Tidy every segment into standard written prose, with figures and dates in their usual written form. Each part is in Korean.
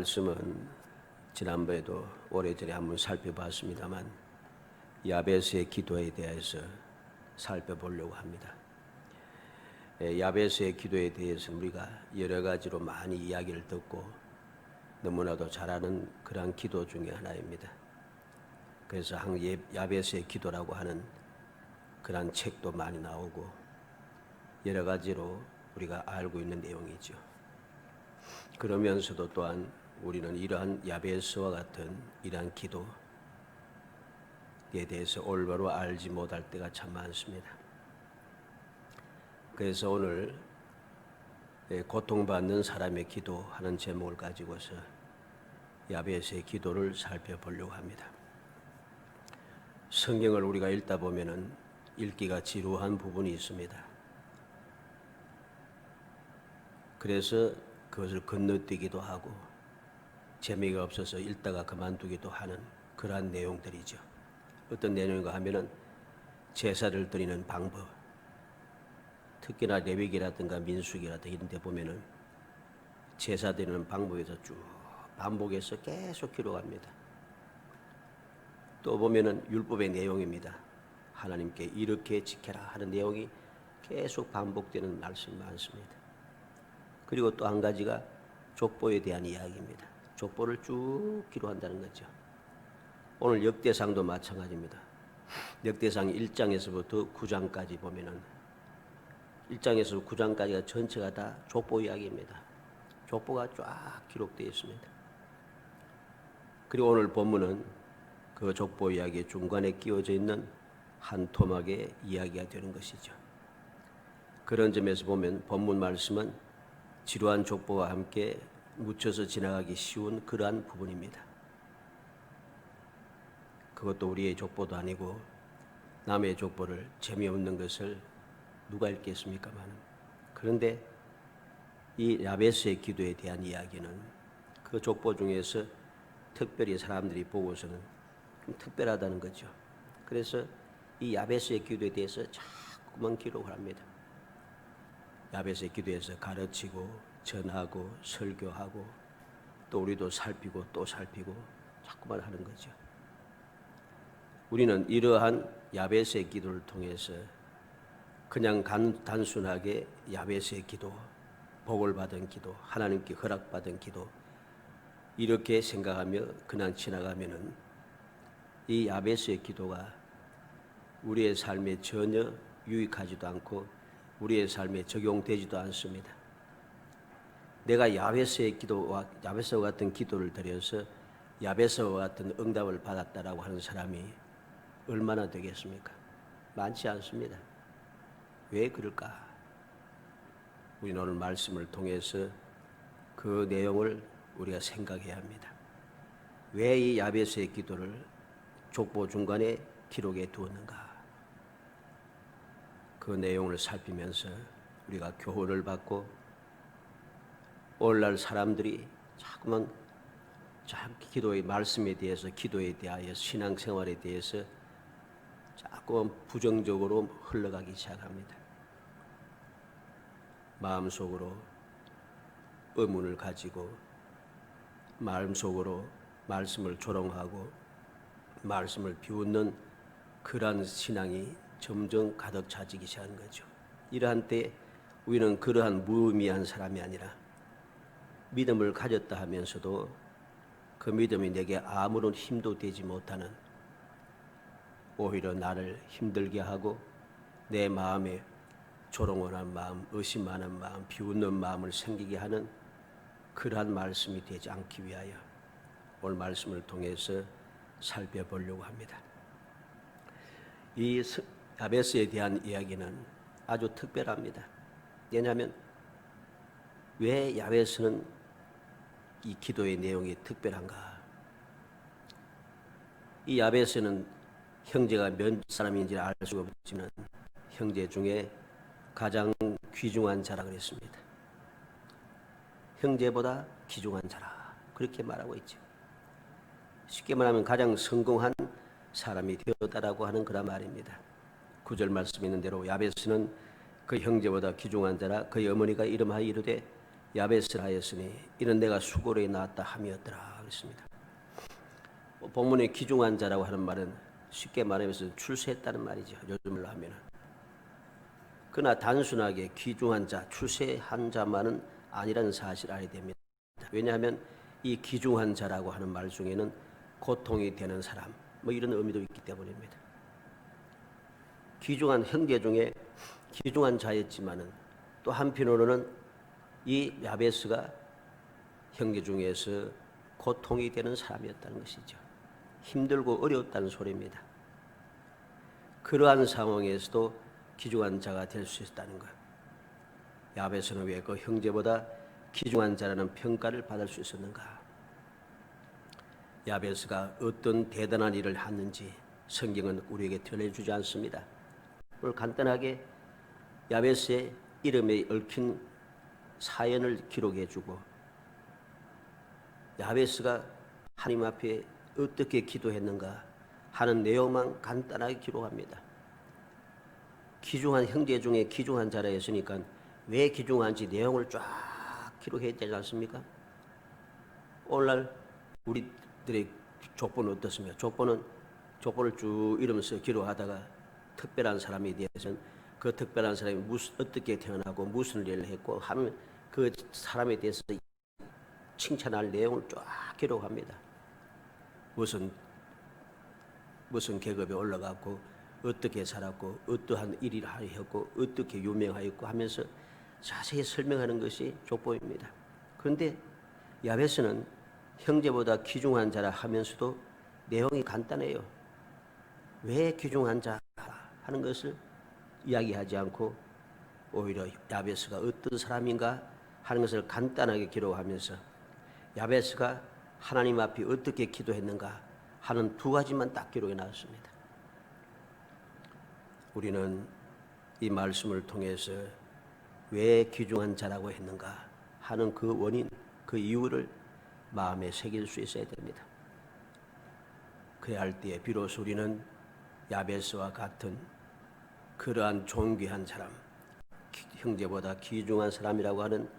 말씀은 지난번에도 오래전에 한번 살펴봤습니다만 야베스의 기도에 대해서 살펴보려고 합니다. 야베스의 기도에 대해서 우리가 여러 가지로 많이 이야기를 듣고 너무나도 잘 아는 그러한 기도 중에 하나입니다. 그래서 야베스의 기도라고 하는 그러한 책도 많이 나오고 여러 가지로 우리가 알고 있는 내용이죠. 그러면서도 또한 우리는 이러한 야베스와 같은 이러한 기도에 대해서 올바로 알지 못할 때가 참 많습니다. 그래서 오늘 고통받는 사람의 기도하는 제목을 가지고서 야베스의 기도를 살펴보려고 합니다. 성경을 우리가 읽다 보면은 읽기가 지루한 부분이 있습니다. 그래서 그것을 건너뛰기도 하고 재미가 없어서 읽다가 그만두기도 하는 그러한 내용들이죠. 어떤 내용인가 하면은 제사를 드리는 방법, 특히나 레위기라든가 민수기라든가 이런 데 보면은 제사 드리는 방법에서 쭉 반복해서 계속 기록합니다. 또 보면은 율법의 내용입니다. 하나님께 이렇게 지켜라 하는 내용이 계속 반복되는 말씀이 많습니다. 그리고 또 한 가지가 족보에 대한 이야기입니다. 족보를 쭉 기록한다는 거죠. 오늘 역대상도 마찬가지입니다. 역대상 1장에서부터 9장까지 보면은 1장에서 9장까지가 전체가 다 족보 이야기입니다. 족보가 쫙 기록되어 있습니다. 그리고 오늘 본문은 그 족보 이야기의 중간에 끼워져 있는 한 토막의 이야기가 되는 것이죠. 그런 점에서 보면 본문 말씀은 지루한 족보와 함께 묻혀서 지나가기 쉬운 그러한 부분입니다. 그것도 우리의 족보도 아니고 남의 족보를 재미없는 것을 누가 읽겠습니까만. 그런데 이 야베스의 기도에 대한 이야기는 그 족보 중에서 특별히 사람들이 보고서는 좀 특별하다는 거죠. 그래서 이 야베스의 기도에 대해서 자꾸만 기록을 합니다. 야베스의 기도에서 가르치고 전하고 설교하고 또 우리도 살피고 또 살피고 자꾸만 하는 거죠. 우리는 이러한 야베스의 기도를 통해서 그냥 단순하게 야베스의 기도, 복을 받은 기도, 하나님께 허락받은 기도 이렇게 생각하며 그냥 지나가면은 이 야베스의 기도가 우리의 삶에 전혀 유익하지도 않고 우리의 삶에 적용되지도 않습니다. 내가 야베스의 기도와 야베스와 같은 기도를 드려서 야베스와 같은 응답을 받았다라고 하는 사람이 얼마나 되겠습니까? 많지 않습니다. 왜 그럴까? 우리는 오늘 말씀을 통해서 그 내용을 우리가 생각해야 합니다. 왜 이 야베스의 기도를 족보 중간에 기록해 두었는가? 그 내용을 살피면서 우리가 교훈을 받고 오늘날 사람들이 자꾸만 기도의 말씀에 대해서 기도에 대하여 신앙생활에 대해서 자꾸 부정적으로 흘러가기 시작합니다. 마음속으로 의문을 가지고 마음속으로 말씀을 조롱하고 말씀을 비웃는 그러한 신앙이 점점 가득 차지기 시작한 거죠. 이러한 때 우리는 그러한 무의미한 사람이 아니라 믿음을 가졌다 하면서도 그 믿음이 내게 아무런 힘도 되지 못하는 오히려 나를 힘들게 하고 내 마음에 조롱하는 마음, 의심하는 마음, 비웃는 마음을 생기게 하는 그러한 말씀이 되지 않기 위하여 오늘 말씀을 통해서 살펴보려고 합니다. 이 야베스에 대한 이야기는 아주 특별합니다. 왜냐하면 왜 야베스는 이 기도의 내용이 특별한가? 이 야베스는 형제가 몇 사람인지 알 수가 없지만 형제 중에 가장 귀중한 자라 그랬습니다. 형제보다 귀중한 자라 그렇게 말하고 있죠. 쉽게 말하면 가장 성공한 사람이 되었다라고 하는 그런 말입니다. 9절 말씀 있는 대로 야베스는 그 형제보다 귀중한 자라 그의 어머니가 이름하여 이르되 야베스라 하였으니 이는 내가 수고로에 낳았다 함이었더라 그랬습니다. 본문의 귀중한 자라고 하는 말은 쉽게 말하면서 출세했다는 말이죠. 요즘으로 하면은. 그러나 단순하게 귀중한 자, 출세한 자만은 아니라는 사실을 알아야 됩니다. 왜냐하면 이 귀중한 자라고 하는 말 중에는 고통이 되는 사람, 뭐 이런 의미도 있기 때문입니다. 귀중한 형제 중에 귀중한 자였지만은 또 한편으로는 이 야베스가 형제 중에서 고통이 되는 사람이었다는 것이죠. 힘들고 어려웠다는 소리입니다. 그러한 상황에서도 귀중한 자가 될 수 있다는 것. 야베스는 왜 그 형제보다 귀중한 자라는 평가를 받을 수 있었는가? 야베스가 어떤 대단한 일을 했는지 성경은 우리에게 전해주지 않습니다. 오늘 간단하게 야베스의 이름에 얽힌 사연을 기록해주고 야베스가 하나님 앞에 어떻게 기도했는가 하는 내용만 간단하게 기록합니다. 귀중한 형제 중에 귀중한 자라 했으니까 왜 귀중한지 내용을 쫙 기록해야 되지 않습니까? 오늘날 우리들의 족보는 어떻습니까? 족보를 쭉 이러면서 기록하다가 특별한 사람에 대해서는 그 특별한 사람이 어떻게 태어나고 무슨 일을 했고 하면 그 사람에 대해서 칭찬할 내용을 쫙 기록합니다. 무슨 계급에 올라갔고 어떻게 살았고 어떠한 일을 하였고 어떻게 유명하였고 하면서 자세히 설명하는 것이 족보입니다. 그런데 야베스는 형제보다 귀중한 자라 하면서도 내용이 간단해요. 왜 귀중한 자 하는 것을 이야기하지 않고 오히려 야베스가 어떤 사람인가 하는 것을 간단하게 기록하면서 야베스가 하나님 앞에 어떻게 기도했는가 하는 두 가지만 딱 기록해 놨습니다. 우리는 이 말씀을 통해서 왜 귀중한 자라고 했는가 하는 그 원인, 그 이유를 마음에 새길 수 있어야 됩니다. 그래야 할 때에 비로소 우리는 야베스와 같은 그러한 존귀한 사람, 형제보다 귀중한 사람이라고 하는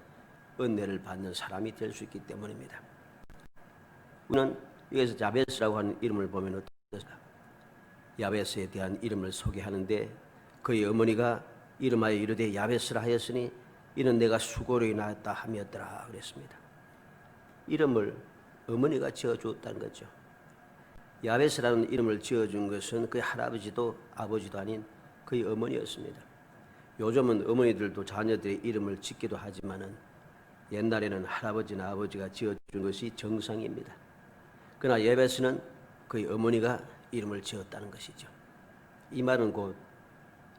은혜를 받는 사람이 될 수 있기 때문입니다. 우리는 여기서 야베스라고 하는 이름을 보면 어떻습니까? 야베스에 대한 이름을 소개하는데 그의 어머니가 이름하여 이르되 야베스라 하였으니 이는 내가 수고로 낳았다 함이었더라 그랬습니다. 이름을 어머니가 지어주었다는 거죠. 야베스라는 이름을 지어준 것은 그의 할아버지도 아버지도 아닌 그의 어머니였습니다. 요즘은 어머니들도 자녀들의 이름을 짓기도 하지만은 옛날에는 할아버지나 아버지가 지어준 것이 정상입니다. 그러나 야베스는 그의 어머니가 이름을 지었다는 것이죠. 이 말은 곧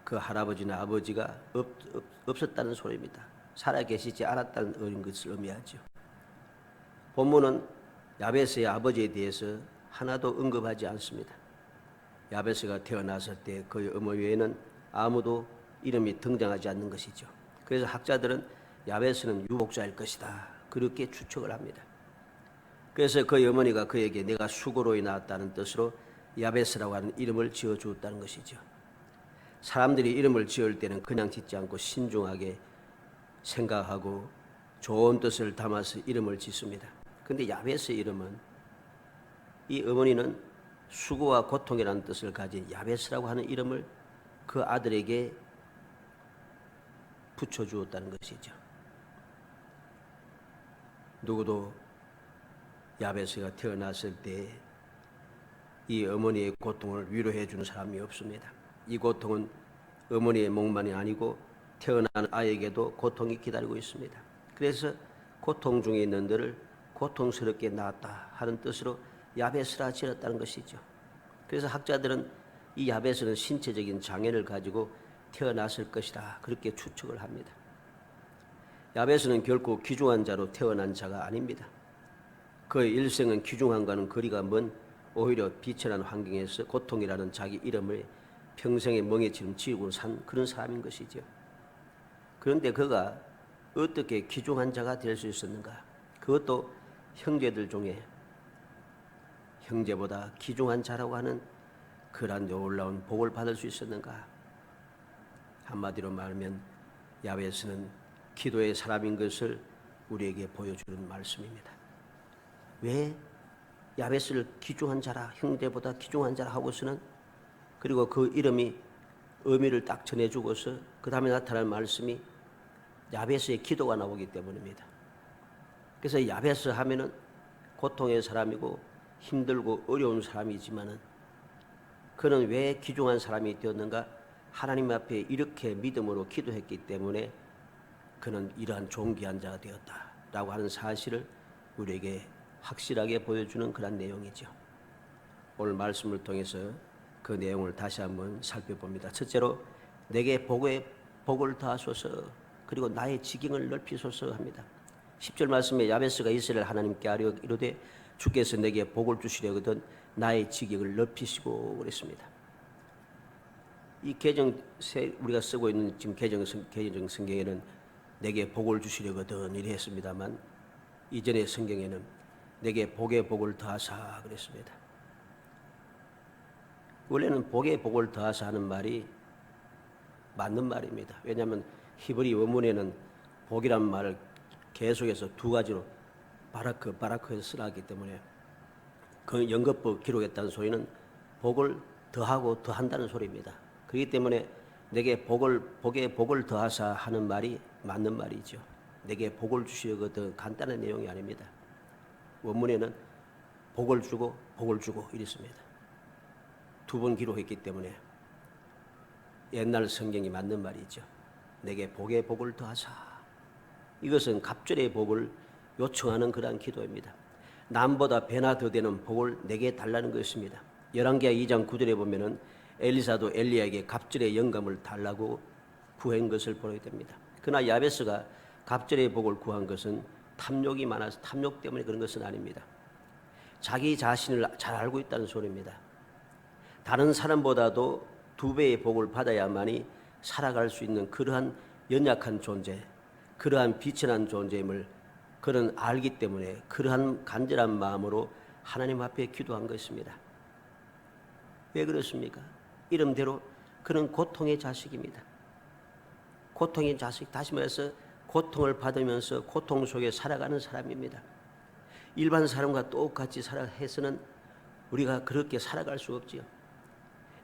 그 할아버지나 아버지가 없었다는 소리입니다. 살아계시지 않았다는 것을 의미하죠. 본문은 야베스의 아버지에 대해서 하나도 언급하지 않습니다. 야베스가 태어났을 때 그의 어머니 외에는 아무도 이름이 등장하지 않는 것이죠. 그래서 학자들은 야베스는 유복자일 것이다 그렇게 추측을 합니다. 그래서 그의 어머니가 그에게 내가 수고로 낳았다는 뜻으로 야베스라고 하는 이름을 지어주었다는 것이죠. 사람들이 이름을 지을 때는 그냥 짓지 않고 신중하게 생각하고 좋은 뜻을 담아서 이름을 짓습니다. 그런데 야베스의 이름은 이 어머니는 수고와 고통이라는 뜻을 가진 야베스라고 하는 이름을 그 아들에게 붙여주었다는 것이죠. 누구도 야베스가 태어났을 때 이 어머니의 고통을 위로해 주는 사람이 없습니다. 이 고통은 어머니의 몫만이 아니고 태어난 아이에게도 고통이 기다리고 있습니다. 그래서 고통 중에 있는 너를 고통스럽게 낳았다 하는 뜻으로 야베스라 지었다는 것이죠. 그래서 학자들은 이 야베스는 신체적인 장애를 가지고 태어났을 것이다 그렇게 추측을 합니다. 야베스는 결코 귀중한 자로 태어난 자가 아닙니다. 그의 일생은 귀중한과는 거리가 먼 오히려 비천한 환경에서 고통이라는 자기 이름을 평생의 멍에처럼 지우고 산 그런 사람인 것이죠. 그런데 그가 어떻게 귀중한 자가 될 수 있었는가? 그것도 형제들 중에 형제보다 귀중한 자라고 하는 그러한 놀라운 복을 받을 수 있었는가? 한마디로 말하면 야베스는 기도의 사람인 것을 우리에게 보여주는 말씀입니다. 왜 야베스를 귀중한 자라, 형제보다 귀중한 자라 하고서는, 그리고 그 이름이 의미를 딱 전해주고서 그 다음에 나타날 말씀이 야베스의 기도가 나오기 때문입니다. 그래서 야베스 하면은 고통의 사람이고 힘들고 어려운 사람이지만은 그는 왜 귀중한 사람이 되었는가? 하나님 앞에 이렇게 믿음으로 기도했기 때문에 그는 이러한 존귀한 자가 되었다라고 하는 사실을 우리에게 확실하게 보여주는 그런 내용이죠. 오늘 말씀을 통해서 그 내용을 다시 한번 살펴봅니다. 첫째로 내게 복을 더하소서, 그리고 나의 지경을 넓히소서 합니다. 10절 말씀에 야베스가 이스라엘 하나님께 아뢰어 이르되 주께서 내게 복을 주시려거든 나의 지경을 넓히시고 그랬습니다. 이 우리가 쓰고 있는 지금 개정 성경에는 내게 복을 주시려거든 이래 했습니다만, 이전의 성경에는 내게 복의 복을 더하사 그랬습니다. 원래는 복의 복을 더하사 하는 말이 맞는 말입니다. 왜냐하면 히브리 원문에는 복이란 말을 계속해서 두 가지로 바라크에서 쓰라기 때문에 그 영급부 기록했다는 소리는 복을 더하고 더한다는 소리입니다. 그렇기 때문에 내게 복의 복을 더하사 하는 말이 맞는 말이죠. 내게 복을 주시려거든 간단한 내용이 아닙니다. 원문에는 복을 주고 이랬습니다. 두 번 기록했기 때문에 옛날 성경이 맞는 말이죠. 내게 복의 복을 더하사. 이것은 갑절의 복을 요청하는 그러한 기도입니다. 남보다 배나 더 되는 복을 내게 달라는 것입니다. 열왕기하 2장 9절에 보면은 엘리사도 엘리야에게 갑절의 영감을 달라고 구한 것을 보게 됩니다. 그러나 야베스가 갑절의 복을 구한 것은 탐욕이 많아서 탐욕 때문에 그런 것은 아닙니다. 자기 자신을 잘 알고 있다는 소리입니다. 다른 사람보다도 2배의 복을 받아야만이 살아갈 수 있는 그러한 연약한 존재, 그러한 비천한 존재임을 그는 알기 때문에 그러한 간절한 마음으로 하나님 앞에 기도한 것입니다. 왜 그렇습니까? 이름대로 그는 고통의 자식입니다. 고통의 자식, 다시 말해서 고통을 받으면서 고통 속에 살아가는 사람입니다. 일반 사람과 똑같이 살아해서는 우리가 그렇게 살아갈 수 없지요.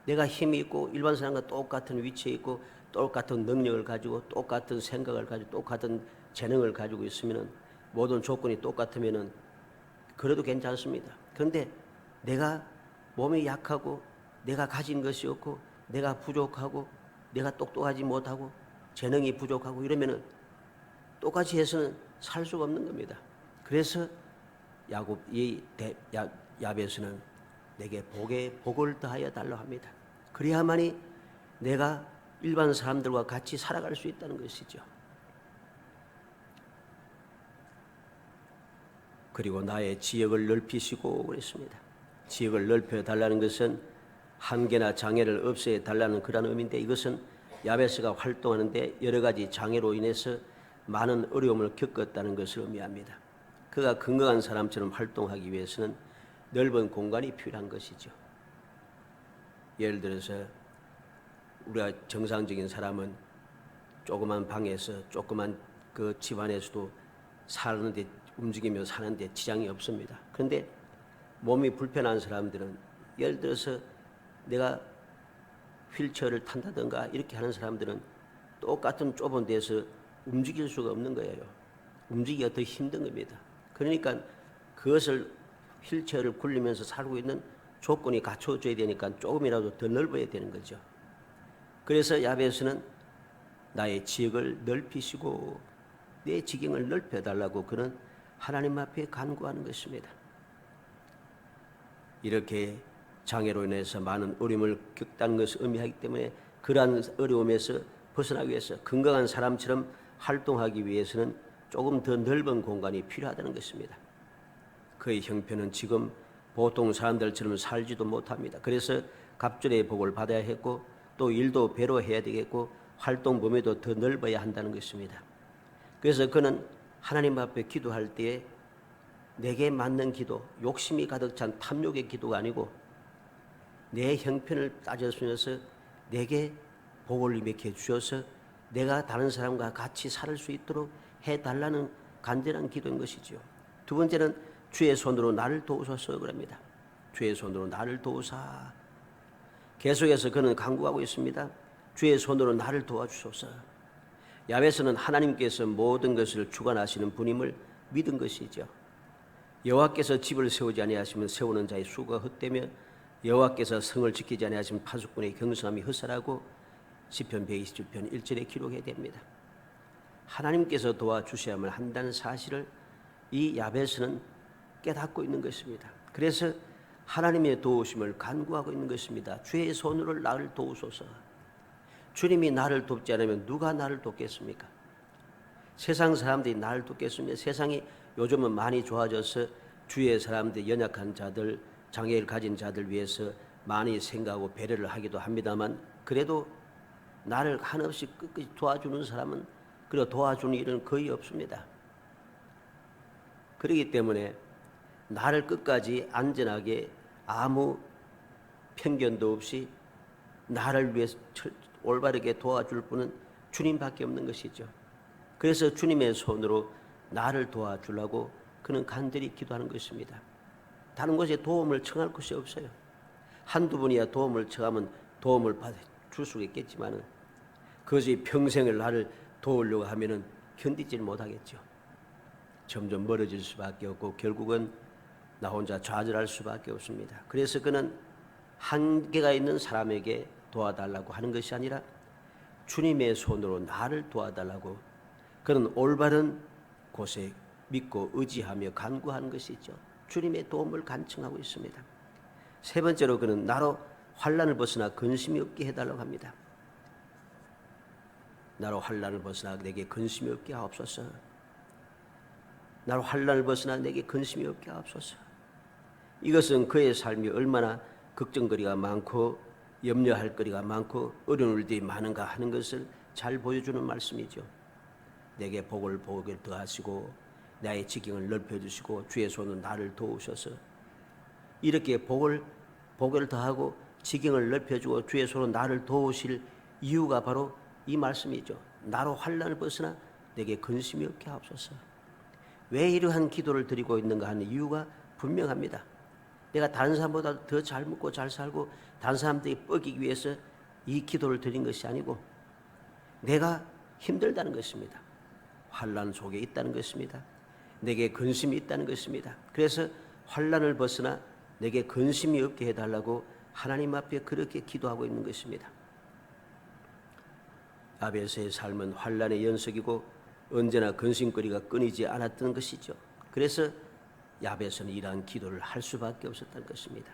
내가 힘이 있고 일반 사람과 똑같은 위치에 있고 똑같은 능력을 가지고 똑같은 생각을 가지고 똑같은 재능을 가지고 있으면 모든 조건이 똑같으면 그래도 괜찮습니다. 그런데 내가 몸이 약하고 내가 가진 것이 없고 내가 부족하고 내가 똑똑하지 못하고 재능이 부족하고 이러면 똑같이 해서는 살 수가 없는 겁니다. 그래서 야베스는 내게 복을 더하여 달라 합니다. 그래야만이 내가 일반 사람들과 같이 살아갈 수 있다는 것이죠. 그리고 나의 지역을 넓히시고 그랬습니다. 지역을 넓혀 달라는 것은 한계나 장애를 없애 달라는 그런 의미인데, 이것은 야베스가 활동하는데 여러 가지 장애로 인해서 많은 어려움을 겪었다는 것을 의미합니다. 그가 건강한 사람처럼 활동하기 위해서는 넓은 공간이 필요한 것이죠. 예를 들어서 우리가 정상적인 사람은 조그만 방에서 조그만 그 집안에서도 사는데 움직이며 사는데 지장이 없습니다. 그런데 몸이 불편한 사람들은 예를 들어서 내가 휠체어를 탄다든가 이렇게 하는 사람들은 똑같은 좁은 데서 움직일 수가 없는 거예요. 움직이기가 더 힘든 겁니다. 그러니까 그것을 휠체어를 굴리면서 살고 있는 조건이 갖춰져야 되니까 조금이라도 더 넓어야 되는 거죠. 그래서 야베스는 나의 지역을 넓히시고 내 지경을 넓혀달라고 그는 하나님 앞에 간구하는 것입니다. 이렇게 장애로 인해서 많은 어려움을 겪다는 것을 의미하기 때문에 그러한 어려움에서 벗어나기 위해서 건강한 사람처럼 활동하기 위해서는 조금 더 넓은 공간이 필요하다는 것입니다. 그의 형편은 지금 보통 사람들처럼 살지도 못합니다. 그래서 갑절의 복을 받아야 했고 또 일도 배로 해야 되겠고 활동 범위도 더 넓어야 한다는 것입니다. 그래서 그는 하나님 앞에 기도할 때에 내게 맞는 기도, 욕심이 가득 찬 탐욕의 기도가 아니고 내 형편을 따져주면서 내게 복을 임하게 주셔서 내가 다른 사람과 같이 살 수 있도록 해달라는 간절한 기도인 것이죠. 두 번째는 주의 손으로 나를 도우소서 그럽니다. 주의 손으로 나를 도우사. 계속해서 그는 간구하고 있습니다. 주의 손으로 나를 도와주소서. 야베스는 하나님께서 모든 것을 주관하시는 분임을 믿은 것이죠. 여호와께서 집을 세우지 아니하시면 세우는 자의 수가 헛되며 여호와께서 성을 지키지 아니하시면 파수꾼의 경성함이 헛살하고 시편 127편 1절에 기록해야 됩니다. 하나님께서 도와주셔야만 한다는 사실을 이 야베스는 깨닫고 있는 것입니다. 그래서 하나님의 도우심을 간구하고 있는 것입니다. 주의 손으로 나를 도우소서. 주님이 나를 돕지 않으면 누가 나를 돕겠습니까? 세상 사람들이 나를 돕겠습니까? 세상이 요즘은 많이 좋아져서 주위의 사람들, 연약한 자들, 장애를 가진 자들 위해서 많이 생각하고 배려를 하기도 합니다만 그래도 나를 한없이 끝까지 도와주는 사람은 그리고 도와주는 일은 거의 없습니다. 그렇기 때문에 나를 끝까지 안전하게 아무 편견도 없이 나를 위해서 올바르게 도와줄 분은 주님밖에 없는 것이죠. 그래서 주님의 손으로 나를 도와주려고 그는 간절히 기도하는 것입니다. 다른 곳에 도움을 청할 것이 없어요. 한두 분이야 도움을 청하면 도움을 받을 수 있겠지만 그것이 평생을 나를 도우려고 하면 견디질 못하겠죠. 점점 멀어질 수밖에 없고 결국은 나 혼자 좌절할 수밖에 없습니다. 그래서 그는 한계가 있는 사람에게 도와달라고 하는 것이 아니라 주님의 손으로 나를 도와달라고 그는 올바른 곳에 믿고 의지하며 간구하는 것이죠. 주님의 도움을 간청하고 있습니다. 세 번째로 그는 나로 환난을 벗어나 근심이 없게 해달라고 합니다. 나로 환난을 벗어나 내게 근심이 없게 하옵소서. 나로 환난을 벗어나 내게 근심이 없게 하옵소서. 이것은 그의 삶이 얼마나 걱정거리가 많고 염려할 거리가 많고 어려운 일들이 많은가 하는 것을 잘 보여주는 말씀이죠. 내게 복을 더하시고 나의 지경을 넓혀주시고 주의 손으로 나를 도우셔서 이렇게 복을 더하고 지경을 넓혀주고 주의 손으로 나를 도우실 이유가 바로 이 말씀이죠. 나로 환난을 벗어나 내게 근심이 없게 하옵소서. 왜 이러한 기도를 드리고 있는가 하는 이유가 분명합니다. 내가 다른 사람보다 더 잘 먹고 잘 살고 다른 사람들이 뻐기기 위해서 이 기도를 드린 것이 아니고 내가 힘들다는 것입니다. 환난 속에 있다는 것입니다. 내게 근심이 있다는 것입니다. 그래서 환난을 벗어나 내게 근심이 없게 해달라고 하나님 앞에 그렇게 기도하고 있는 것입니다. 야베스의 삶은 환난의 연속이고 언제나 근심거리가 끊이지 않았던 것이죠. 그래서 야베스는 이러한 기도를 할 수밖에 없었던 것입니다.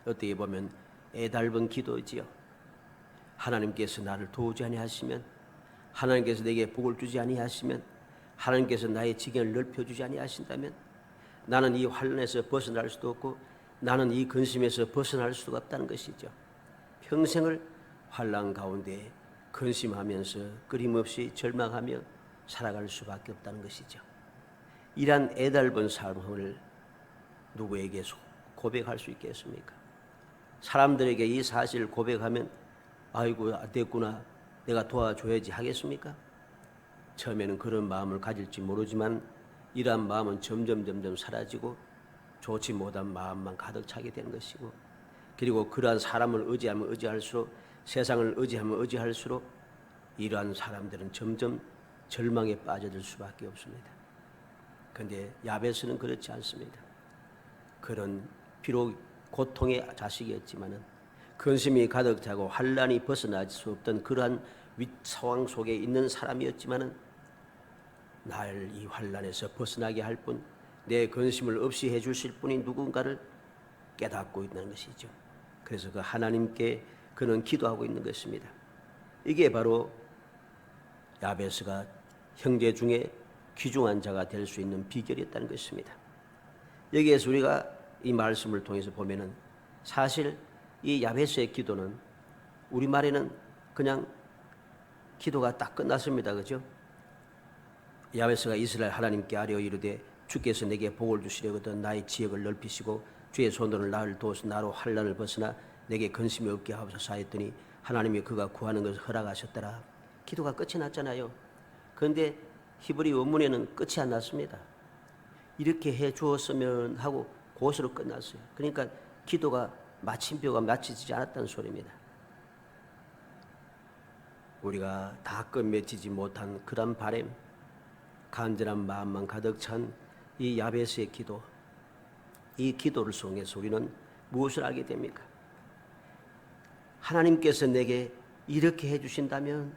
어떻게 보면 애달픈 기도지요. 하나님께서 나를 도우지 아니하시면, 하나님께서 내게 복을 주지 아니하시면, 하나님께서 나의 지경을 넓혀주지 아니하신다면 나는 이 환난에서 벗어날 수도 없고 나는 이 근심에서 벗어날 수가 없다는 것이죠. 평생을 환난 가운데 근심하면서 끊임없이 절망하며 살아갈 수밖에 없다는 것이죠. 이러한 애달픈 삶을 누구에게 고백할 수 있겠습니까? 사람들에게 이 사실을 고백하면 아이고 됐구나 내가 도와줘야지 하겠습니까? 처음에는 그런 마음을 가질지 모르지만 이러한 마음은 점점 사라지고 좋지 못한 마음만 가득 차게 되는 것이고 그리고 그러한 사람을 의지하면 의지할수록 세상을 의지하면 의지할수록 이러한 사람들은 점점 절망에 빠져들 수밖에 없습니다. 그런데 야베스는 그렇지 않습니다. 그런 비록 고통의 자식이었지만은 근심이 가득 차고 환난이 벗어날 수 없던 그러한 상황 속에 있는 사람이었지만은 날 이 환난에서 벗어나게 할 분, 내 근심을 없이 해주실 분이 누군가를 깨닫고 있는 것이죠. 그래서 그 하나님께 그는 기도하고 있는 것입니다. 이게 바로 야베스가 형제 중에 귀중한 자가 될 수 있는 비결이었다는 것입니다. 여기에서 우리가 이 말씀을 통해서 보면은 사실 이 야베스의 기도는 우리말에는 그냥 기도가 딱 끝났습니다. 그죠? 야베스가 이스라엘 하나님께 아뢰어 이르되 주께서 내게 복을 주시려거든 나의 지역을 넓히시고 주의 손으로 나를 도우사 나로 환난을 벗어나 내게 근심이 없게 하옵소서 하였더니 하나님이 그가 구하는 것을 허락하셨더라. 기도가 끝이 났잖아요. 그런데 히브리 원문에는 끝이 안 났습니다. 이렇게 해 주었으면 하고 그것으로 끝났어요. 그러니까 기도가 마침표가 맞춰지지 않았다는 소리입니다. 우리가 다 끝맺히지 못한 그런 바람, 간절한 마음만 가득 찬 이 야베스의 기도, 이 기도를 통해서 우리는 무엇을 알게 됩니까? 하나님께서 내게 이렇게 해주신다면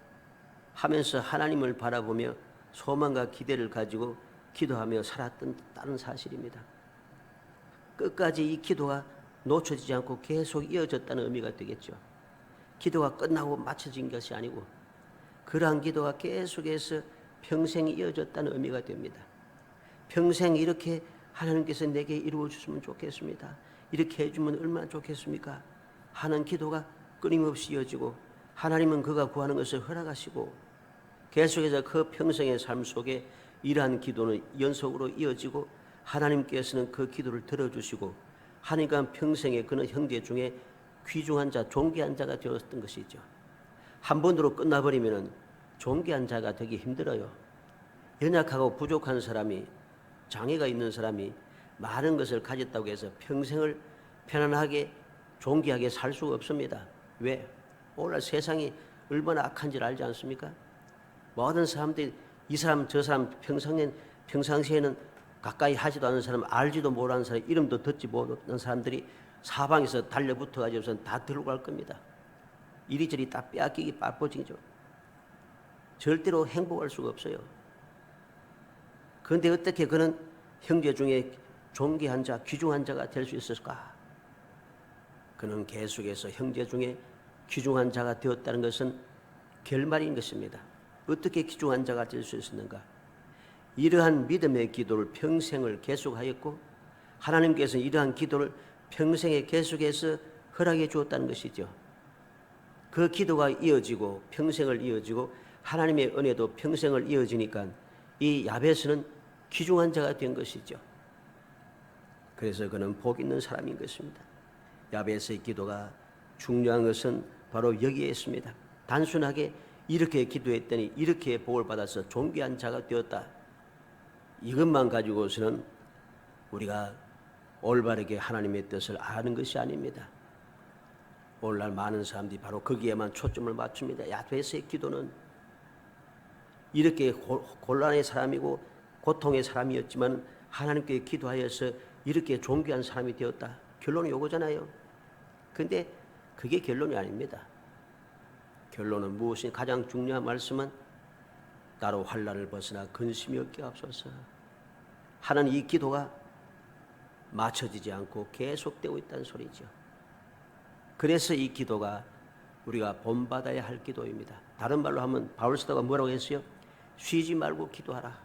하면서 하나님을 바라보며 소망과 기대를 가지고 기도하며 살았다는 사실입니다. 끝까지 이 기도가 놓쳐지지 않고 계속 이어졌다는 의미가 되겠죠. 기도가 끝나고 맞춰진 것이 아니고 그러한 기도가 계속해서 평생 이어졌다는 의미가 됩니다. 평생 이렇게 하나님께서 내게 이루어 주시면 좋겠습니다. 이렇게 해주면 얼마나 좋겠습니까? 하는 기도가 끊임없이 이어지고 하나님은 그가 구하는 것을 허락하시고 계속해서 그 평생의 삶 속에 이러한 기도는 연속으로 이어지고 하나님께서는 그 기도를 들어주시고 하니까 평생에 그는 형제 중에 귀중한 자, 존귀한 자가 되었던 것이죠. 한 번으로 끝나버리면 존귀한 자가 되기 힘들어요. 연약하고 부족한 사람이, 장애가 있는 사람이 많은 것을 가졌다고 해서 평생을 편안하게 존귀하게 살 수가 없습니다. 왜? 오늘 세상이 얼마나 악한지를 알지 않습니까? 모든 사람들이 이 사람 저 사람 평상시에는 가까이 하지도 않은 사람, 알지도 못하는 사람, 이름도 듣지 못하는 사람들이 사방에서 달려붙어가지고선 다 들고 갈 겁니다. 이리저리 다 빼앗기기 바빠지죠. 절대로 행복할 수가 없어요. 그런데 어떻게 그는 형제 중에 존귀한 자, 귀중한 자가 될 수 있을까? 그는 계속해서 형제 중에 귀중한 자가 되었다는 것은 결말인 것입니다. 어떻게 귀중한 자가 될 수 있었는가? 이러한 믿음의 기도를 평생을 계속하였고 하나님께서 이러한 기도를 평생에 계속해서 허락해 주었다는 것이죠. 그 기도가 이어지고 평생을 이어지고 하나님의 은혜도 평생을 이어지니까 이 야베스는 귀중한 자가 된 것이죠. 그래서 그는 복 있는 사람인 것입니다. 야베스의 기도가 중요한 것은 바로 여기에 있습니다. 단순하게 이렇게 기도했더니 이렇게 복을 받아서 존귀한 자가 되었다. 이것만 가지고서는 우리가 올바르게 하나님의 뜻을 아는 것이 아닙니다. 오늘날 많은 사람들이 바로 거기에만 초점을 맞춥니다. 야베스의 기도는 이렇게 곤란의 사람이고 고통의 사람이었지만 하나님께 기도하여서 이렇게 존귀한 사람이 되었다. 결론이 이거잖아요. 그런데 그게 결론이 아닙니다. 결론은 무엇이 가장 중요한 말씀은 나로 환난을 벗어나 근심이 없게 하옵소서 하는 이 기도가 맞춰지지 않고 계속되고 있다는 소리죠. 그래서 이 기도가 우리가 본받아야 할 기도입니다. 다른 말로 하면 바울 사도가 뭐라고 했어요? 쉬지 말고 기도하라.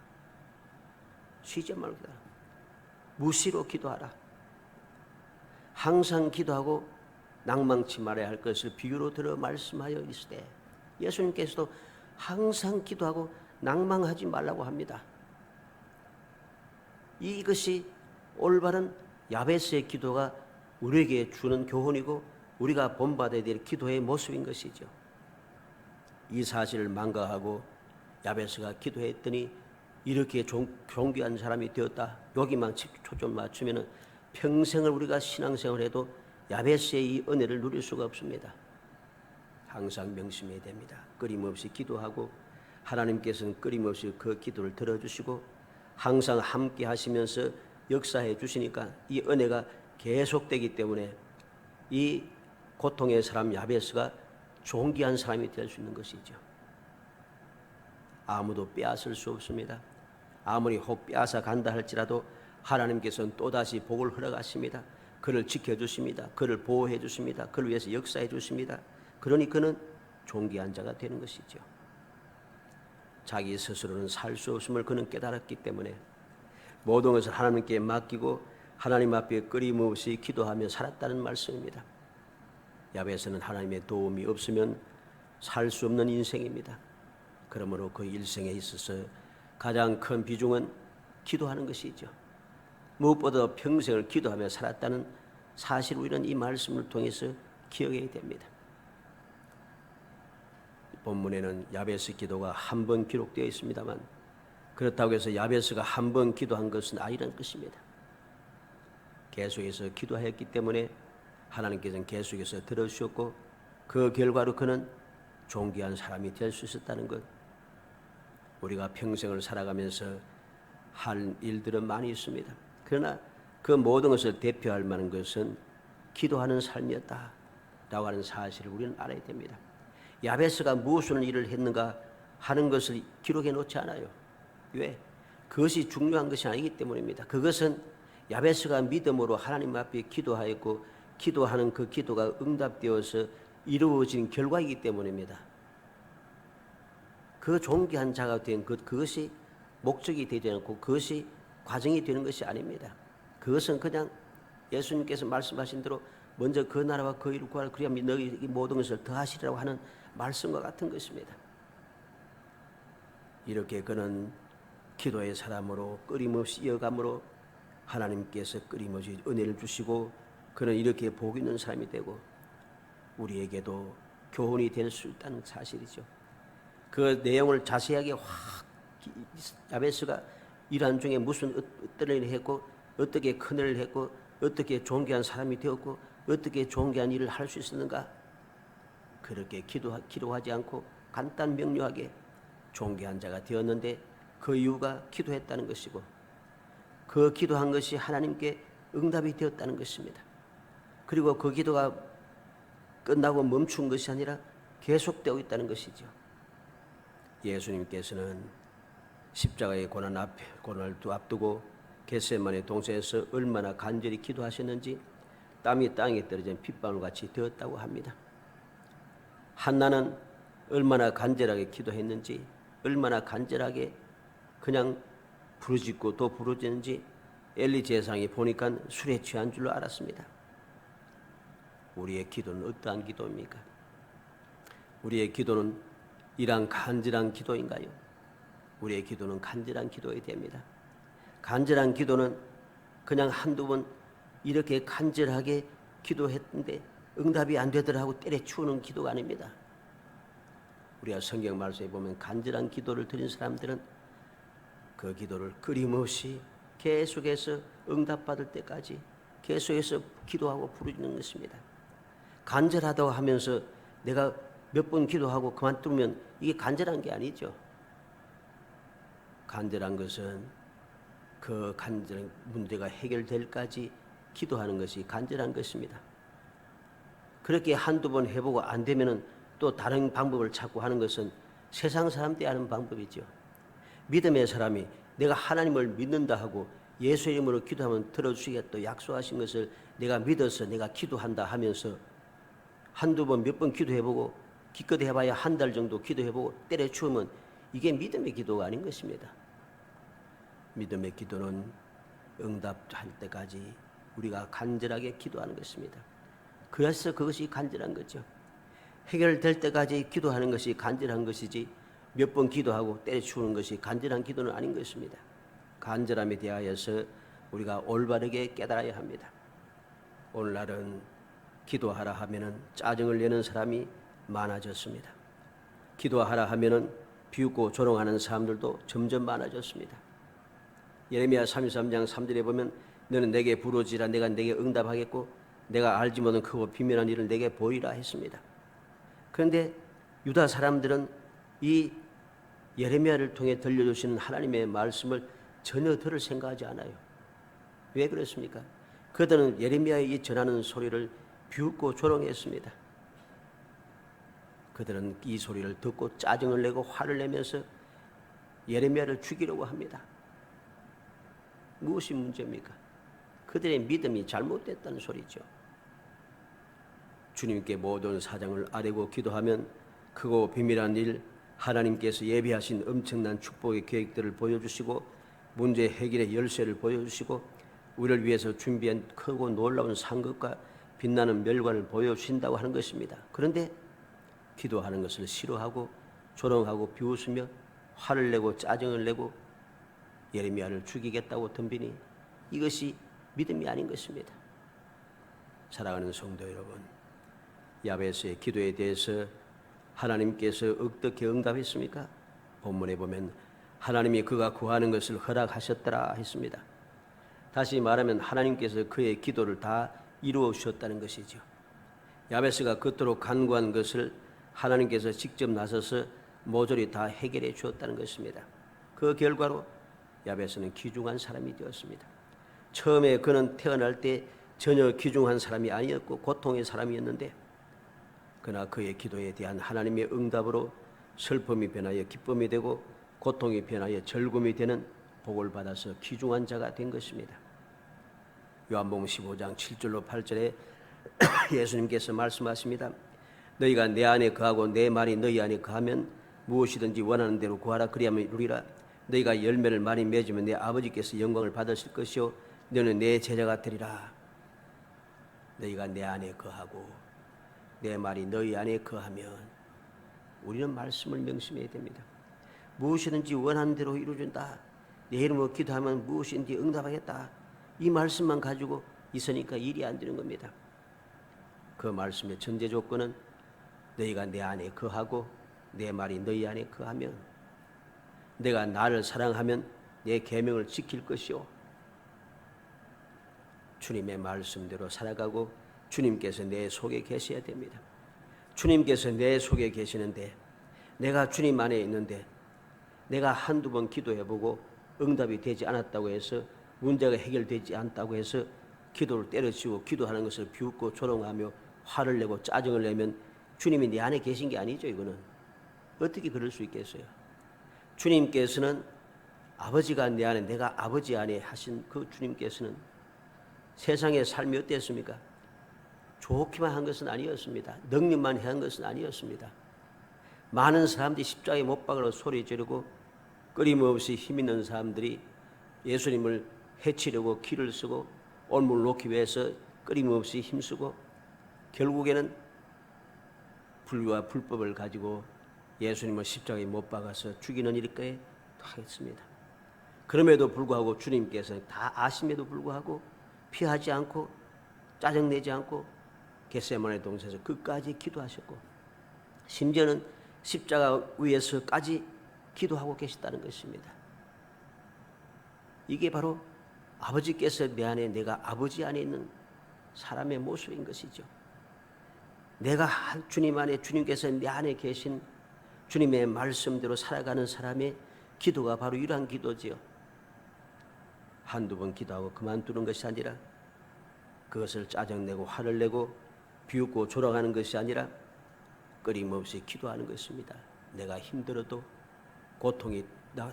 쉬지 말고 기도하라. 무시로 기도하라. 항상 기도하고 낭망치 말아야 할 것을 비유로 들어 말씀하여 있으되 예수님께서도 항상 기도하고 낭망하지 말라고 합니다. 이것이 올바른 야베스의 기도가 우리에게 주는 교훈이고 우리가 본받아야 될 기도의 모습인 것이죠. 이 사실을 망각하고 야베스가 기도했더니 이렇게 존귀한 사람이 되었다. 여기만 초점 맞추면 평생을 우리가 신앙생활을 해도 야베스의 이 은혜를 누릴 수가 없습니다. 항상 명심해야 됩니다. 끊임없이 기도하고 하나님께서는 끊임없이 그 기도를 들어주시고 항상 함께 하시면서 역사해 주시니까 이 은혜가 계속되기 때문에 이 고통의 사람 야베스가 존귀한 사람이 될 수 있는 것이죠. 아무도 빼앗을 수 없습니다. 아무리 혹 빼앗아 간다 할지라도 하나님께서는 또다시 복을 허락하십니다. 그를 지켜주십니다. 그를 보호해 주십니다. 그를 위해서 역사해 주십니다. 그러니 그는 존귀한 자가 되는 것이죠. 자기 스스로는 살 수 없음을 그는 깨달았기 때문에 모든 것을 하나님께 맡기고 하나님 앞에 끊임없이 기도하며 살았다는 말씀입니다. 야베스는 하나님의 도움이 없으면 살 수 없는 인생입니다. 그러므로 그 일생에 있어서 가장 큰 비중은 기도하는 것이죠. 무엇보다 평생을 기도하며 살았다는 사실 우리는 이 말씀을 통해서 기억해야 됩니다. 본문에는 야베스 기도가 한 번 기록되어 있습니다만 그렇다고 해서 야베스가 한 번 기도한 것은 아니라는 것입니다. 계속해서 기도하였기 때문에 하나님께서는 계속해서 들어주셨고 그 결과로 그는 존귀한 사람이 될 수 있었다는 것. 우리가 평생을 살아가면서 할 일들은 많이 있습니다. 그러나 그 모든 것을 대표할 만한 것은 기도하는 삶이었다라고 하는 사실을 우리는 알아야 됩니다. 야베스가 무슨 일을 했는가 하는 것을 기록해 놓지 않아요. 왜? 그것이 중요한 것이 아니기 때문입니다. 그것은 야베스가 믿음으로 하나님 앞에 기도하였고 기도하는 그 기도가 응답되어서 이루어진 결과이기 때문입니다. 그 존귀한 자가 된 그것이 목적이 되지 않고 그것이 과정이 되는 것이 아닙니다. 그것은 그냥 예수님께서 말씀하신 대로 먼저 그 나라와 그 일을 구하라 그리하면 너희 모든 것을 더하시리라고 하는 말씀과 같은 것입니다. 이렇게 그는 기도의 사람으로 끊임없이 이어감으로 하나님께서 끊임없이 은혜를 주시고 그는 이렇게 복 있는 사람이 되고 우리에게도 교훈이 될 수 있다는 사실이죠. 그 내용을 자세하게 야베스가 일한 중에 무슨 어떤 일을 했고 어떻게 큰 일을 했고 어떻게 존귀한 사람이 되었고 어떻게 존귀한 일을 할 수 있었는가 그렇게 기도하지 않고 간단 명료하게 존귀한 자가 되었는데 그 이유가 기도했다는 것이고 그 기도한 것이 하나님께 응답이 되었다는 것입니다. 그리고 그 기도가 끝나고 멈춘 것이 아니라 계속되고 있다는 것이죠. 예수님께서는 십자가의 고난을 앞두고 겟세마네 동산에서 얼마나 간절히 기도하셨는지 땀이 땅에 떨어진 핏방울같이 되었다고 합니다. 한나는 얼마나 간절하게 기도했는지 얼마나 간절하게 그냥 부르짖고 또 부르짖는지 엘리 제사장이 보니까 술에 취한 줄로 알았습니다. 우리의 기도는 어떠한 기도입니까? 우리의 기도는 이러한 간절한 기도인가요? 우리의 기도는 간절한 기도여야 됩니다. 간절한 기도는 그냥 한두 번 이렇게 간절하게 기도했는데 응답이 안 되더라고 때려치우는 기도가 아닙니다. 우리가 성경 말씀에 보면 간절한 기도를 드린 사람들은 그 기도를 끊임없이 계속해서 응답받을 때까지 계속해서 기도하고 부르짖는 것입니다. 간절하다고 하면서 내가 몇 번 기도하고 그만두면 이게 간절한 게 아니죠. 간절한 것은 그 간절한 문제가 해결될까지 기도하는 것이 간절한 것입니다. 그렇게 한두 번 해보고 안 되면은 또 다른 방법을 찾고 하는 것은 세상 사람들이 하는 방법이죠. 믿음의 사람이 내가 하나님을 믿는다 하고 예수 이름으로 기도하면 들어주시겠다 약속하신 것을 내가 믿어서 내가 기도한다 하면서 한두 번 몇 번 기도해보고 기껏 해봐야 한 달 정도 기도해보고 때려치우면 이게 믿음의 기도가 아닌 것입니다. 믿음의 기도는 응답할 때까지 우리가 간절하게 기도하는 것입니다. 그래서 그것이 간절한 거죠. 해결될 때까지 기도하는 것이 간절한 것이지 몇 번 기도하고 때려치우는 것이 간절한 기도는 아닌 것입니다. 간절함에 대하여서 우리가 올바르게 깨달아야 합니다. 오늘날은 기도하라 하면은 짜증을 내는 사람이 많아졌습니다. 기도하라 하면은 비웃고 조롱하는 사람들도 점점 많아졌습니다. 예레미야 33장 3절에 보면 너는 내게 부르짖으라 내가 내게 응답하겠고 내가 알지 못한 크고 비밀한 일을 내게 보이라 했습니다. 그런데 유다 사람들은 이 예레미야를 통해 들려주시는 하나님의 말씀을 전혀 들을 생각하지 않아요. 왜 그렇습니까? 그들은 예레미야의 전하는 소리를 비웃고 조롱했습니다. 그들은 이 소리를 듣고 짜증을 내고 화를 내면서 예레미야를 죽이려고 합니다. 무엇이 문제입니까? 그들의 믿음이 잘못됐다는 소리죠. 주님께 모든 사정을 아뢰고 기도하면 크고 비밀한 일 하나님께서 예비하신 엄청난 축복의 계획들을 보여주시고 문제 해결의 열쇠를 보여주시고 우리를 위해서 준비한 크고 놀라운 상급과 빛나는 멸관을 보여주신다고 하는 것입니다. 그런데 기도하는 것을 싫어하고 조롱하고 비웃으며 화를 내고 짜증을 내고 예레미야를 죽이겠다고 덤비니 이것이 믿음이 아닌 것입니다. 사랑하는 성도 여러분, 야베스의 기도에 대해서 하나님께서 어떻게 응답했습니까? 본문에 보면 하나님이 그가 구하는 것을 허락하셨더라 했습니다. 다시 말하면 하나님께서 그의 기도를 다 이루어 주셨다는 것이죠. 야베스가 그토록 간구한 것을 하나님께서 직접 나서서 모조리 다 해결해 주었다는 것입니다. 그 결과로 야베스는 귀중한 사람이 되었습니다. 처음에 그는 태어날 때 전혀 귀중한 사람이 아니었고 고통의 사람이었는데, 그러나 그의 기도에 대한 하나님의 응답으로 슬픔이 변하여 기쁨이 되고 고통이 변하여 즐거움이 되는 복을 받아서 귀중한 자가 된 것입니다. 요한복음 15장 7절로 8절에 예수님께서 말씀하십니다. 너희가 내 안에 거하고 내 말이 너희 안에 거하면 무엇이든지 원하는 대로 구하라 그리하면 이루리라. 너희가 열매를 많이 맺으면 내 아버지께서 영광을 받으실 것이요 너는 내 제자가 되리라. 너희가 내 안에 거하고 내 말이 너희 안에 거하면, 우리는 말씀을 명심해야 됩니다. 무엇이든지 원하는 대로 이루어준다. 내 이름으로 기도하면 무엇인지 응답하겠다. 이 말씀만 가지고 있으니까 일이 안 되는 겁니다. 그 말씀의 전제 조건은 너희가 내 안에 거하고 내 말이 너희 안에 거하면, 내가 나를 사랑하면 내 계명을 지킬 것이요 주님의 말씀대로 살아가고 주님께서 내 속에 계셔야 됩니다. 주님께서 내 속에 계시는데, 내가 주님 안에 있는데 내가 한두 번 기도해보고 응답이 되지 않았다고 해서, 문제가 해결되지 않았다고 해서 기도를 때려치우고 기도하는 것을 비웃고 조롱하며 화를 내고 짜증을 내면 주님이 내 안에 계신 게 아니죠. 이거는 어떻게 그럴 수 있겠어요? 주님께서는 아버지가 내 안에, 내가 아버지 안에 하신 그 주님께서는 세상의 삶이 어땠습니까? 좋기만 한 것은 아니었습니다. 능력만 한 것은 아니었습니다. 많은 사람들이 십자가에 못 박으러 소리 지르고 끊임없이 힘 있는 사람들이 예수님을 해치려고 기를 쓰고 올무를 놓기 위해서 끊임없이 힘쓰고 결국에는 불의와 불법을 가지고 예수님을 십자가에 못 박아서 죽이는 일까지 하겠습니다. 그럼에도 불구하고 주님께서는 다 아심에도 불구하고 피하지 않고 짜증내지 않고 겟세마네 동산에서 끝까지 기도하셨고, 심지어는 십자가 위에서까지 기도하고 계셨다는 것입니다. 이게 바로 아버지께서 내 안에, 내가 아버지 안에 있는 사람의 모습인 것이죠. 내가 주님 안에, 주님께서 내 안에 계신 주님의 말씀대로 살아가는 사람의 기도가 바로 이러한 기도지요. 한두 번 기도하고 그만두는 것이 아니라, 그것을 짜증내고 화를 내고 비웃고 조롱하는 것이 아니라 끊임없이 기도하는 것입니다. 내가 힘들어도, 고통이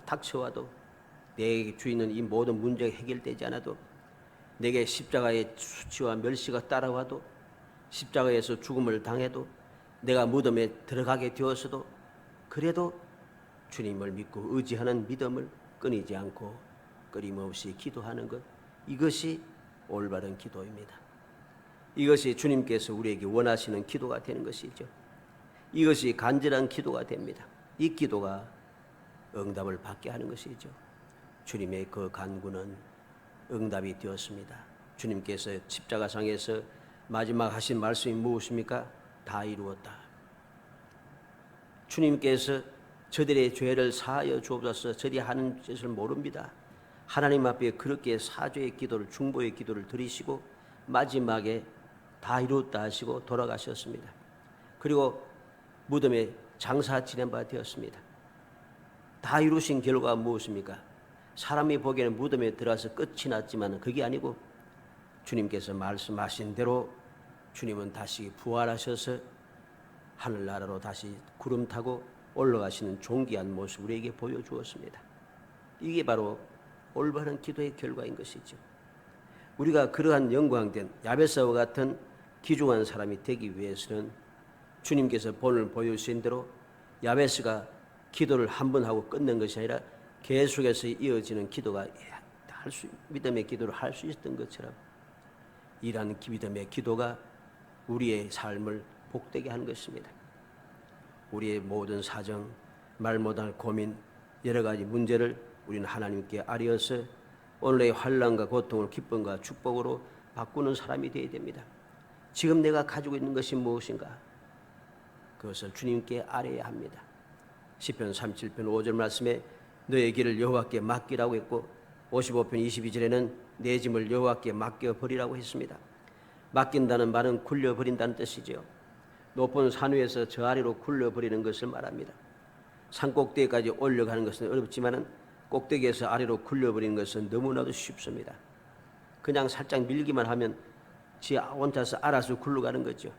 닥쳐와도, 내 주에 있는 이 모든 문제가 해결되지 않아도, 내게 십자가의 수치와 멸시가 따라와도, 십자가에서 죽음을 당해도, 내가 무덤에 들어가게 되었어도, 그래도 주님을 믿고 의지하는 믿음을 끊이지 않고 끊임없이 기도하는 것, 이것이 올바른 기도입니다. 이것이 주님께서 우리에게 원하시는 기도가 되는 것이죠. 이것이 간절한 기도가 됩니다. 이 기도가 응답을 받게 하는 것이죠. 주님의 그 간구는 응답이 되었습니다. 주님께서 십자가상에서 마지막 하신 말씀이 무엇입니까? 다 이루었다. 주님께서 저들의 죄를 사하여 주옵소서, 저들이 하는 짓을 모릅니다. 하나님 앞에 그렇게 사죄의 기도를, 중보의 기도를 드리시고 마지막에 다 이루었다 하시고 돌아가셨습니다. 그리고 무덤에 장사 지낸 바 되었습니다. 다 이루신 결과가 무엇입니까? 사람이 보기에는 무덤에 들어가서 끝이 났지만 그게 아니고, 주님께서 말씀하신 대로 주님은 다시 부활하셔서 하늘나라로 다시 구름 타고 올라가시는 존귀한 모습을 우리에게 보여주었습니다. 이게 바로 올바른 기도의 결과인 것이죠. 우리가 그러한 영광된 야베스와 같은 귀중한 사람이 되기 위해서는 주님께서 본을 보여주신 대로 야베스가 기도를 한 번 하고 끝낸 것이 아니라 계속해서 이어지는 기도가 믿음의 기도를 할 수 있었던 것처럼, 이러한 믿음의 기도가 우리의 삶을 복되게 하는 것입니다. 우리의 모든 사정, 말 못할 고민, 여러 가지 문제를 우리는 하나님께 아뢰어서 오늘의 환난과 고통을 기쁨과 축복으로 바꾸는 사람이 되어야 됩니다. 지금 내가 가지고 있는 것이 무엇인가? 그것을 주님께 아뢰어야 합니다. 시편 37편 5절 말씀에 너의 길을 여호와께 맡기라고 했고 55편 22절에는 내 짐을 여호와께 맡겨 버리라고 했습니다. 맡긴다는 말은 굴려버린다는 뜻이죠. 높은 산 위에서 저 아래로 굴려버리는 것을 말합니다. 산 꼭대기까지 올라가는 것은 어렵지만 꼭대기에서 아래로 굴려버리는 것은 너무나도 쉽습니다. 그냥 살짝 밀기만 하면 지 혼자서 알아서 굴러가는 거죠.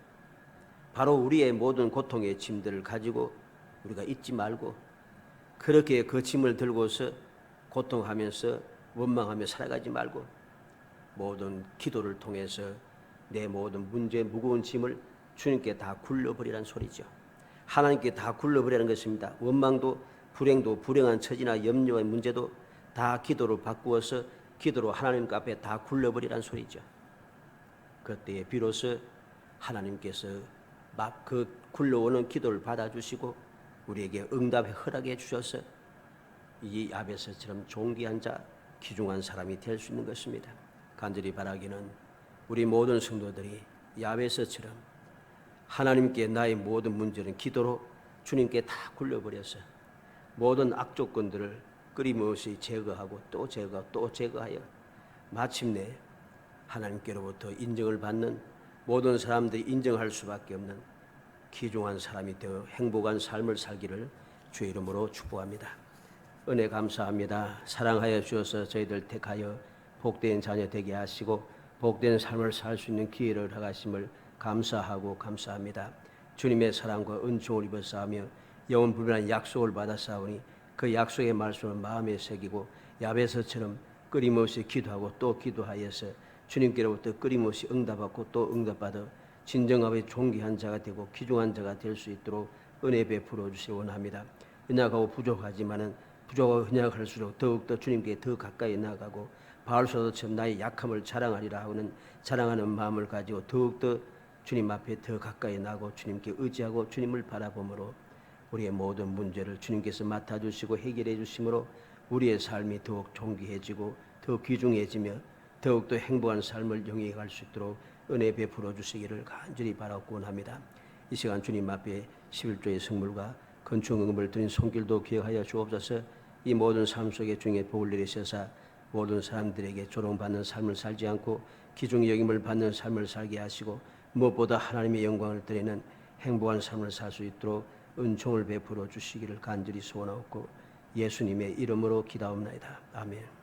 바로 우리의 모든 고통의 짐들을 가지고 우리가 잊지 말고 그렇게 그 짐을 들고서 고통하면서 원망하며 살아가지 말고 모든 기도를 통해서 내 모든 문제 무거운 짐을 주님께 다 굴려버리라는 소리죠. 하나님께 다 굴려버리라는 것입니다. 원망도 불행도 불행한 처지나 염려의 문제도 다 기도로 바꾸어서 기도로 하나님 앞에 다 굴려버리라는 소리죠. 그때에 비로소 하나님께서 막 그 굴러오는 기도를 받아주시고 우리에게 응답에 허락해 주셔서 이 야베스처럼 존귀한 자 귀중한 사람이 될 수 있는 것입니다. 간절히 바라기는 우리 모든 성도들이 야베스처럼 하나님께 나의 모든 문제는 기도로 주님께 다 굴려버려서 모든 악조건들을 끊임없이 제거하고 또 제거하여 마침내 하나님께로부터 인정을 받는 모든 사람들이 인정할 수밖에 없는 귀중한 사람이 되어 행복한 삶을 살기를 주의 이름으로 축복합니다. 은혜 감사합니다. 사랑하여 주셔서 저희들 택하여 복된 자녀 되게 하시고 복된 삶을 살 수 있는 기회를 허가하심을 감사하고 감사합니다. 주님의 사랑과 은총을 입어싸우며 영원 불변한 약속을 받아싸우니 그 약속의 말씀을 마음에 새기고 야베스처럼 끊임없이 기도하고 또 기도하여서 주님께로부터 끊임없이 응답받고 또 응답받아 진정하게 존귀한 자가 되고 귀중한 자가 될 수 있도록 은혜 베풀어 주시기 원합니다. 연약하고 부족하지만은 부족하고 연약할수록 더욱더 주님께 더 가까이 나아가고 바울서도처럼 나의 약함을 자랑하리라 하는 자랑하는 마음을 가지고 더욱더 주님 앞에 더 가까이 나고 주님께 의지하고 주님을 바라보므로 우리의 모든 문제를 주님께서 맡아주시고 해결해 주심으로 우리의 삶이 더욱 존귀해지고 더 귀중해지며 더욱더 행복한 삶을 영위해 갈 수 있도록 은혜 베풀어 주시기를 간절히 바라고 원합니다. 이 시간 주님 앞에 11조의 성물과 건축응금을 드린 손길도 기억하여 주옵소서. 이 모든 삶 속에 주님의 복을 내리셔서 모든 사람들에게 조롱받는 삶을 살지 않고 귀중히 여김을 받는 삶을 살게 하시고 무엇보다 하나님의 영광을 드리는 행복한 삶을 살 수 있도록 은총을 베풀어 주시기를 간절히 소원하옵고 예수님의 이름으로 기도하옵나이다. 아멘.